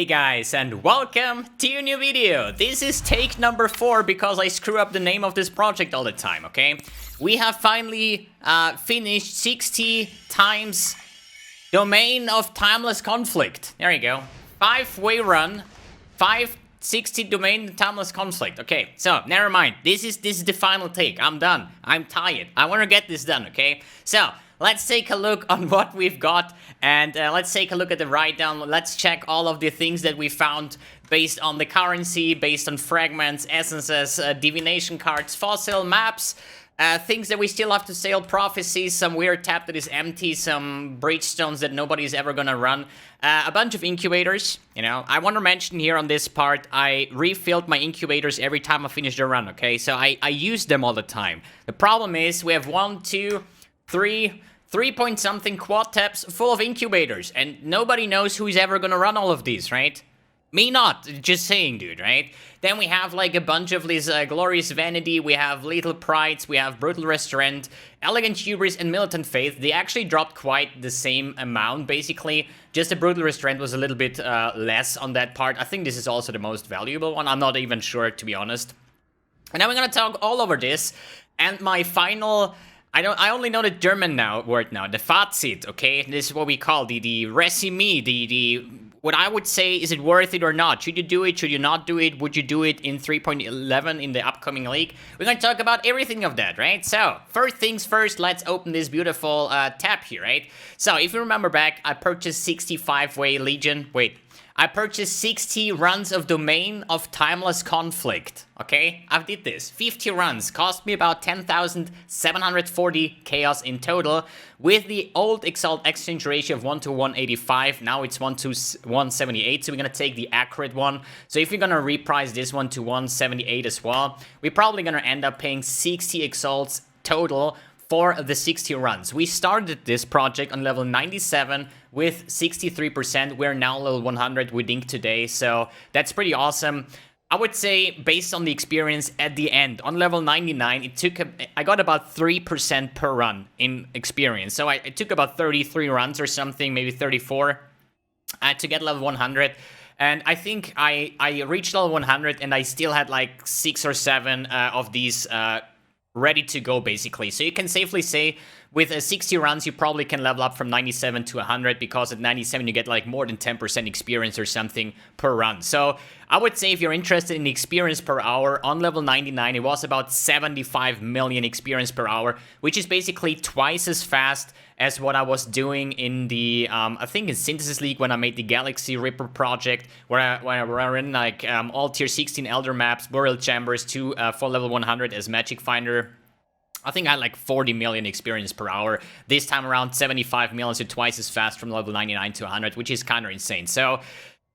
Hey guys, and welcome to a new video. This is take number 4 because I screw up the name of this project all the time, okay? We have finally finished 60 times Domain of Timeless Conflict. There you go. 5-way run, 560 Domain Timeless Conflict. Okay, so never mind. This is the final take. I'm done. I'm tired. I want to get this done, okay? So let's take a look on what we've got, and let's take a look at the write-down. Let's check all of the things that we found based on the currency, based on fragments, essences, divination cards, fossil maps, things that we still have to sell, prophecies, some weird tap that is empty, some breachstones that nobody's ever gonna run, a bunch of incubators. You know, I want to mention here on this part, I refilled my incubators every time I finished a run, okay? So I use them all the time. The problem is we have 1, 2, 3-point-something quad taps full of incubators, and nobody knows who's ever gonna run all of these, right? Me not, just saying, dude, right? Then we have like a bunch of these Glorious Vanity, we have Lethal Prides, we have Brutal Restraint, Elegant Hubris, and Militant Faith. They actually dropped quite the same amount, basically. Just the Brutal Restraint was a little bit less on that part. I think this is also the most valuable one. I'm not even sure, to be honest. And now we're gonna talk all over this, and my final... I only know the German word now, the Fazit, okay? This is what we call the resume, what I would say, is it worth it or not? Should you do it? Should you not do it? Would you do it in 3.11 in the upcoming league? We're gonna talk about everything of that, right? So, first things first, let's open this beautiful tab here, right? So, if you remember back, I purchased 65-way Legion. Wait. I purchased 60 runs of Domain of Timeless Conflict, okay? I did this. 50 runs, cost me about 10,740 chaos in total, with the old Exile exchange ratio of 1 to 185, now it's 1 to 178, so we're gonna take the accurate one. So if you're gonna reprice this one to 178 as well, we're probably gonna end up paying 60 Exalts total for the 60 runs. We started this project on level 97 with 63%. We're now level 100 with Ink today, so that's pretty awesome. I would say, based on the experience at the end, on level 99, I got about 3% per run in experience. So it took about 33 runs or something, maybe 34, to get level 100. And I think I reached level 100 and I still had like 6 or 7 of these ready to go, basically. So you can safely say with 60 runs you probably can level up from 97 to 100, because at 97 you get like more than 10% experience or something per run. So I would say if you're interested in experience per hour, on level 99 it was about 75 million experience per hour, which is basically twice as fast as what I was doing in the, I think in Synthesis League when I made the Galaxy Ripper project, where I ran like all tier 16 Elder maps, Burial Chambers for level 100 as Magic Finder. I think I had like 40 million experience per hour. This time around 75 million, so twice as fast from level 99 to 100, which is kind of insane. So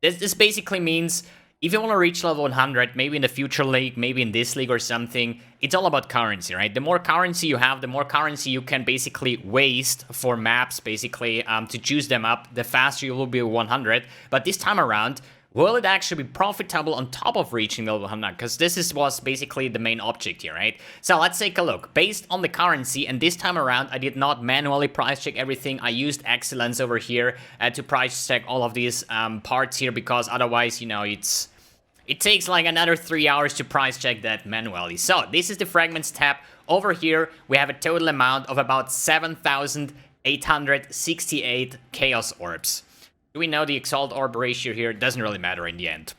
this basically means if you want to reach level 100, maybe in the future league, maybe in this league or something, it's all about currency, right? The more currency you have, the more currency you can basically waste for maps, basically, to choose them up, the faster you will be 100. But this time around, will it actually be profitable on top of reaching level 100? Because this was basically the main object here, right? So let's take a look. Based on the currency, and this time around, I did not manually price check everything. I used Excellence over here to price check all of these parts here, because otherwise, you know, it takes like another 3 hours to price check that manually. So this is the Fragments tab. Over here, we have a total amount of about 7,868 Chaos Orbs. Do we know the Exalt Orb ratio here? It doesn't really matter in the end.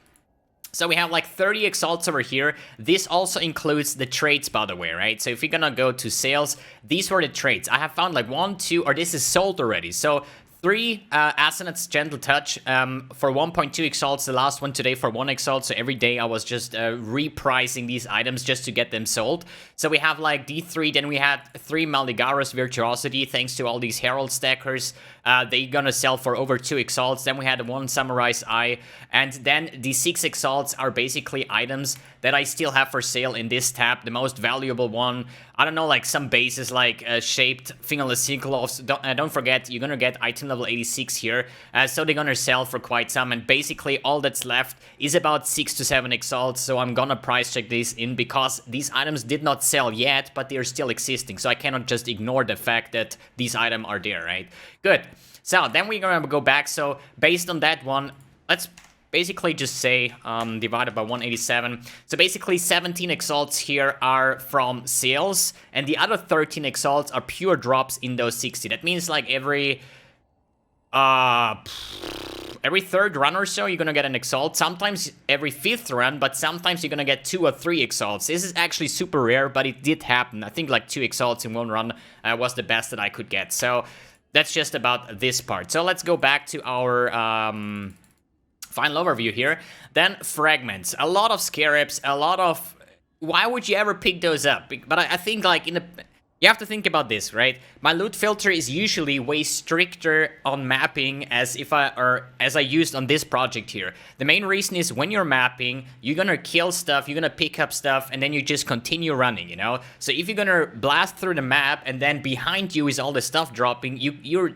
So we have like 30 Exalts over here. This also includes the traits, by the way, right? So if you're gonna go to sales, these were the traits. I have found like 1, 2, or this is sold already. So 3 Asenat's Gentle Touch for 1.2 Exalts, the last one today for 1 Exalt, so every day I was just repricing these items just to get them sold. So we have like D3, then we had 3 Maldigaros Virtuosity, thanks to all these Herald stackers. They're gonna sell for over 2 Exalts. Then we had 1 Samurai's Eye, and then the 6 Exalts are basically items that I still have for sale in this tab. The most valuable one, I don't know, like some bases like Shaped Fingerless Cyclops. Don't forget, you're gonna get item level 86 here, so they're gonna sell for quite some, and basically all that's left is about 6 to 7 Exalts, so I'm gonna price check this in, because these items did not sell yet, but they're still existing, so I cannot just ignore the fact that these items are there, right? Good. So then we're gonna go back. So based on that one, let's basically just say divided by 187. So basically 17 exalts here are from sales, and the other 13 exalts are pure drops in those 60. That means like every third run or so, you're gonna get an exalt. Sometimes every fifth run, but sometimes you're gonna get 2 or 3 exalts. This is actually super rare, but it did happen. I think like 2 exalts in one run was the best that I could get. So that's just about this part. So let's go back to our final overview here. Then fragments. A lot of scarabs, a lot of... Why would you ever pick those up? But I think like in the... You have to think about this, right? My loot filter is usually way stricter on mapping as I used on this project here. The main reason is when you're mapping, you're gonna kill stuff, you're gonna pick up stuff, and then you just continue running, you know? So if you're gonna blast through the map and then behind you is all the stuff dropping, you're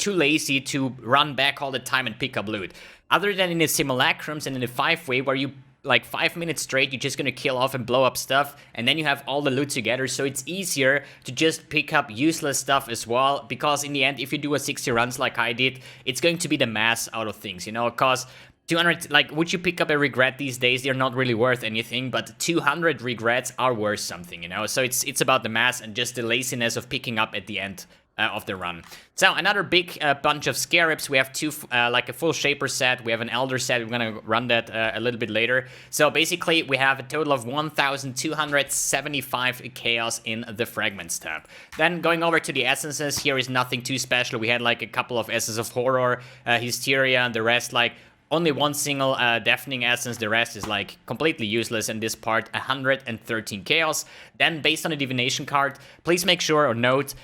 too lazy to run back all the time and pick up loot. Other than in the simulacrums and in the 5-way where you like 5 minutes straight, you're just gonna kill off and blow up stuff, and then you have all the loot together, so it's easier to just pick up useless stuff as well, because in the end, if you do a 60 runs like I did, it's going to be the mass out of things, you know, because 200, like, would you pick up a regret these days? They're not really worth anything, but 200 regrets are worth something, you know, so it's about the mass and just the laziness of picking up at the end of the run. So another big bunch of scarabs. We have two, like a full shaper set. We have an elder set. We're gonna run that a little bit later. So basically, we have a total of 1,275 chaos in the fragments tab. Then going over to the essences, here is nothing too special. We had like a couple of essences of horror, hysteria, and the rest like only one single deafening essence, the rest is like completely useless in this part, 113 chaos. Then based on the divination card, please make sure or note,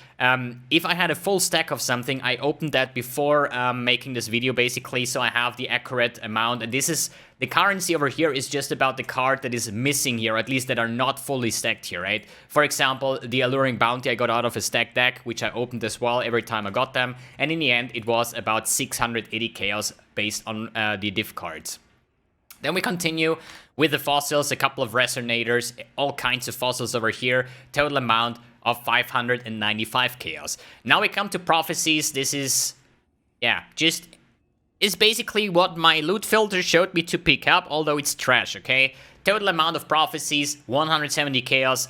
if I had a full stack of something, I opened that before making this video basically, so I have the accurate amount, and this is, the currency over here is just about the card that is missing here, at least that are not fully stacked here, right? For example, the Alluring Bounty I got out of a stacked deck, which I opened as well every time I got them, and in the end it was about 680 chaos based on the div cards. Then we continue with the fossils, a couple of resonators, all kinds of fossils over here, total amount of 595 chaos. Now we come to prophecies. This is, yeah, just is basically what my loot filter showed me to pick up, although it's trash, okay? Total amount of prophecies, 170 chaos,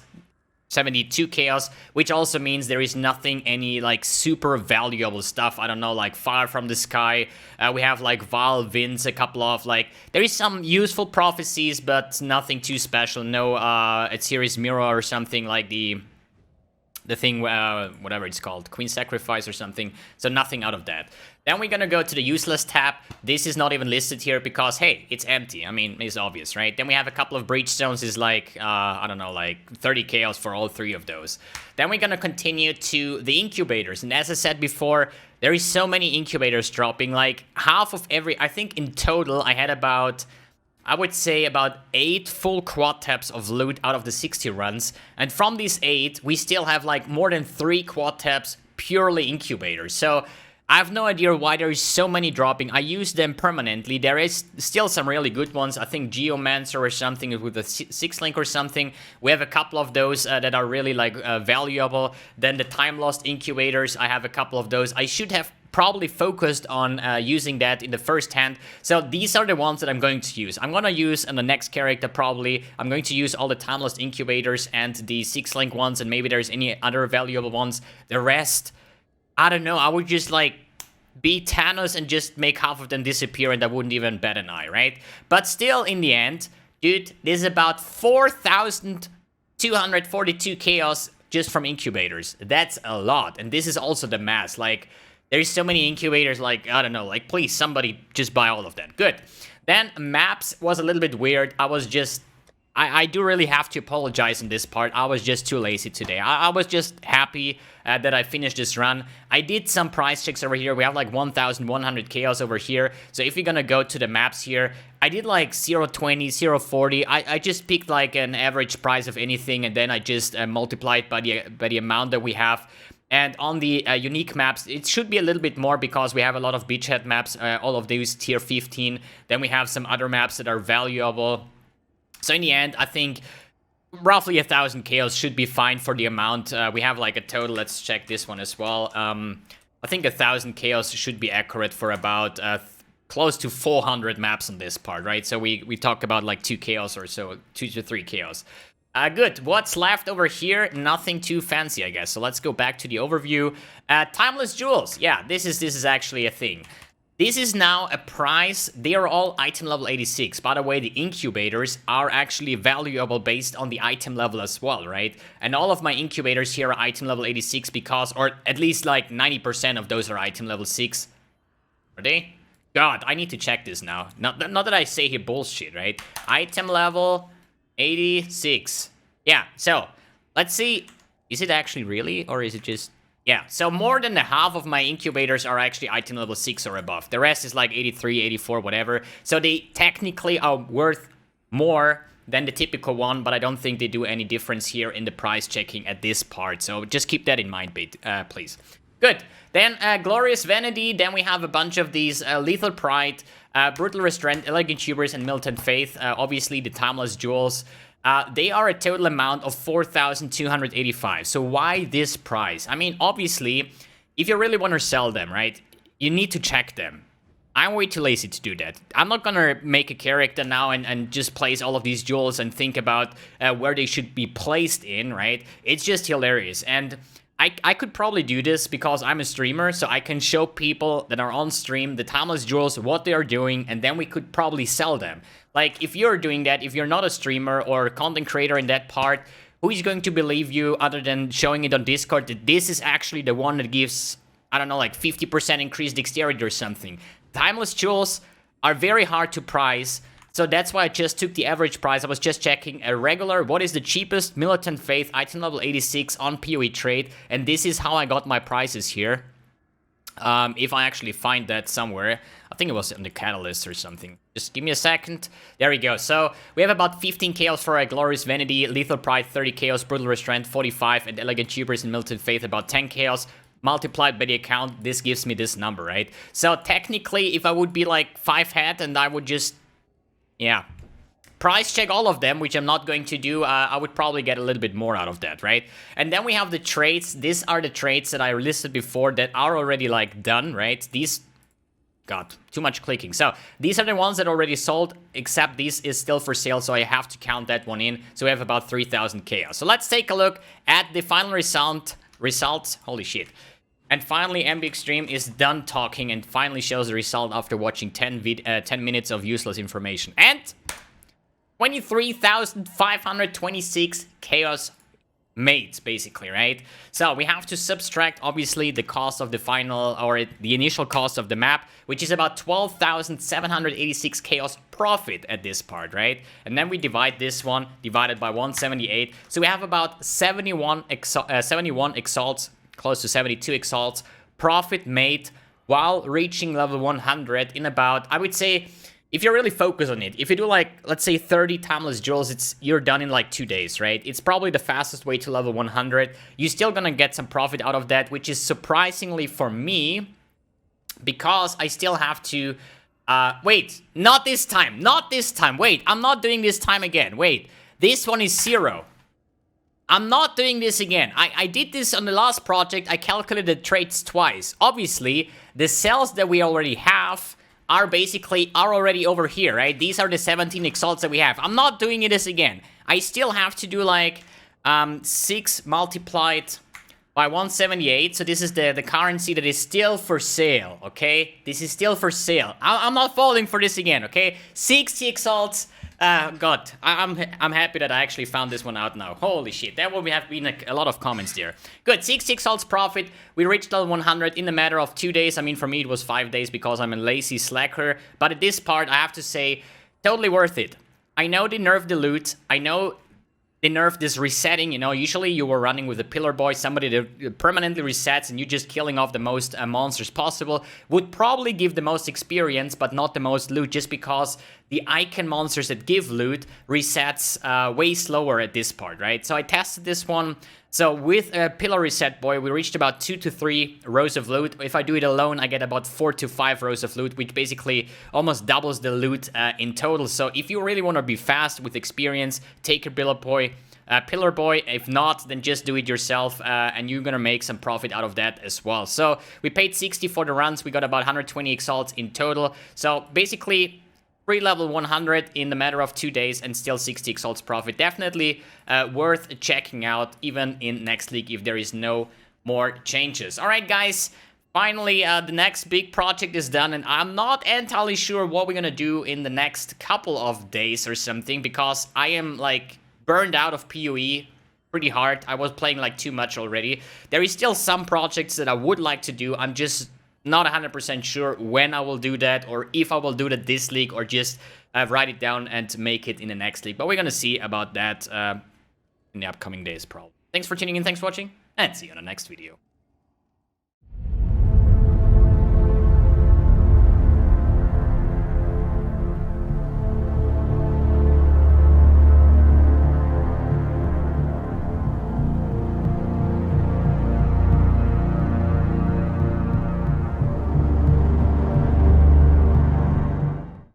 72 chaos, which also means there is nothing, any like super valuable stuff. I don't know, like Fire from the Sky. We have like Vile Winds, a couple of like, there is some useful prophecies, but nothing too special. No, a series mirror or something like the thing, whatever it's called, Queen Sacrifice or something. So nothing out of that. Then we're gonna go to the useless tab. This is not even listed here because, hey, it's empty. I mean, it's obvious, right? Then we have a couple of breachstones, is like, I don't know, like 30 chaos for all 3 of those. Then we're gonna continue to the incubators. And as I said before, there is so many incubators dropping, like half of every, I think in total I had about, I would say about 8 full quad tabs of loot out of the 60 runs. And from these 8, we still have like more than 3 quad tabs purely incubators. So I have no idea why there is so many dropping. I use them permanently. There is still some really good ones. I think Geomancer or something with a 6-link or something. We have a couple of those that are really like valuable. Then the Time Lost Incubators, I have a couple of those. I should have probably focused on using that in the first hand. So these are the ones that I'm going to use. I'm gonna use on the next character probably. I'm going to use all the Time Lost Incubators and the 6-link ones, and maybe there's any other valuable ones. The rest, I don't know, I would just like be Thanos and just make half of them disappear, and I wouldn't even bat an eye, right? But still, in the end, dude, there's about 4,242 chaos just from incubators. That's a lot, and this is also the mass. Like, there's so many incubators, like, I don't know, like, please, somebody just buy all of that. Good. Then maps was a little bit weird. I was just... I do really have to apologize in this part. I was just too lazy today. I was just happy that I finished this run. I did some price checks over here. We have like 1,100 chaos over here. So if you're gonna go to the maps here, I did like 0.20, 0.40. I just picked like an average price of anything, and then I just multiplied by the amount that we have. And on the unique maps, it should be a little bit more because we have a lot of beachhead maps, all of these tier 15. Then we have some other maps that are valuable. So in the end, I think roughly 1,000 chaos should be fine for the amount. We have like a total, let's check this one as well. I think 1,000 chaos should be accurate for about close to 400 maps on this part, right? So we talk about like 2 chaos or so, 2 to 3 chaos. Good. What's left over here? Nothing too fancy, I guess. So let's go back to the overview. Timeless jewels. Yeah, this is actually a thing. This is now a prize. They are all item level 86. By the way, the incubators are actually valuable based on the item level as well, right? And all of my incubators here are item level 86 because, or at least like 90% of those are item level 6. Are they? God, I need to check this now. Not that I say here bullshit, right? Item level 86. Yeah, so let's see. Is it actually really, or is it just... Yeah, so more than the half of my incubators are actually item level 6 or above. The rest is like 83, 84, whatever. So they technically are worth more than the typical one, but I don't think they do any difference here in the price checking at this part. So just keep that in mind, please. Good. Then Glorious Vanity. Then we have a bunch of these Lethal Pride, Brutal Restraint, Elegant Hubris, and Militant Faith. Obviously, the Timeless Jewels. They are a total amount of 4,285. So why this price? I mean, obviously, if you really want to sell them, right, you need to check them. I'm way too lazy to do that. I'm not gonna make a character now and just place all of these jewels and think about where they should be placed in, right? It's just hilarious. And I could probably do this because I'm a streamer, so I can show people that are on stream the Timeless Jewels, what they are doing, and then we could probably sell them. Like, if you're doing that, if you're not a streamer or a content creator in that part, who is going to believe you other than showing it on Discord that this is actually the one that gives, I don't know, like 50% increased dexterity or something? Timeless Jewels are very hard to price, so that's why I just took the average price. I was just checking a regular, what is the cheapest Militant Faith, item level 86 on PoE Trade, and this is how I got my prices here. If I actually find that somewhere. I think it was in the Catalyst or something. Just give me a second. There we go. So we have about 15 chaos for a Glorious Vanity, Lethal Pride 30 chaos, Brutal Restraint 45, and Elegant Hubris and Militant Faith about 10 chaos. Multiplied by the account, this gives me this number, right? So technically, if I would be like 5 head and I would just, yeah, price check all of them, which I'm not going to do, I would probably get a little bit more out of that, right? And then we have the traits. These are the traits that I listed before that are already like done, right? These, God, too much clicking. So these are the ones that already sold, except this is still for sale, so I have to count that one in. So we have about 3,000 chaos. So let's take a look at the final results. Holy shit. And finally, mbXtreme is done talking and finally shows the result after watching 10 minutes of useless information. And 23,526 chaos mates, basically, right? So we have to subtract, obviously, the cost of the final, or the initial cost of the map, which is about 12,786 chaos profit at this part, right? And then we divide this one, divided by 178. So we have about 71 exalts, close to 72 exalts, profit made while reaching level 100 in about, I would say, if you're really focused on it, if you do like, let's say 30 Timeless Jewels, you're done in like 2 days, right? It's probably the fastest way to level 100. You're still gonna get some profit out of that, which is surprisingly for me, because I still have to, wait, not this time, wait, I'm not doing this time again, wait, this one is 0. I'm not doing this again. I did this on the last project. I calculated traits twice. Obviously, the cells that we already have are already over here, right? These are the 17 exalts that we have. I'm not doing this again. I still have to do like 6 multiplied by 178. So this is the currency that is still for sale, okay? This is still for sale. I'm not falling for this again, okay? 60 exalts. God, I'm happy that I actually found this one out now. Holy shit, that would have been a lot of comments there. Good, 6 salts profit. We reached level 100 in a matter of 2 days. I mean, for me it was 5 days because I'm a lazy slacker. But at this part, I have to say, totally worth it. I know they nerfed the loot. I know they nerfed this resetting. You know, usually you were running with a pillar boy, somebody that permanently resets, and you just killing off the most monsters possible. Would probably give the most experience, but not the most loot, just because the icon monsters that give loot resets way slower at this part, right? So I tested this one. So with a pillar reset boy, we reached about 2 to 3 rows of loot. If I do it alone, I get about 4 to 5 rows of loot, which basically almost doubles the loot in total. So if you really want to be fast with experience, take a pillar boy. Pillar Boy. If not, then just do it yourself, and you're gonna make some profit out of that as well. So we paid 60 for the runs. We got about 120 exalts in total. So basically, free level 100 in the matter of 2 days and still 60 exalts profit. Definitely worth checking out, even in next league if there is no more changes. All right, guys. Finally, the next big project is done, and I'm not entirely sure what we're gonna do in the next couple of days or something, because I am, like, burned out of PoE pretty hard. I was playing, like, too much already. There is still some projects that I would like to do. I'm just not 100% sure when I will do that, or if I will do that this league, or just write it down and make it in the next league. But we're gonna see about that in the upcoming days, probably. Thanks for tuning in, thanks for watching, and see you on the next video.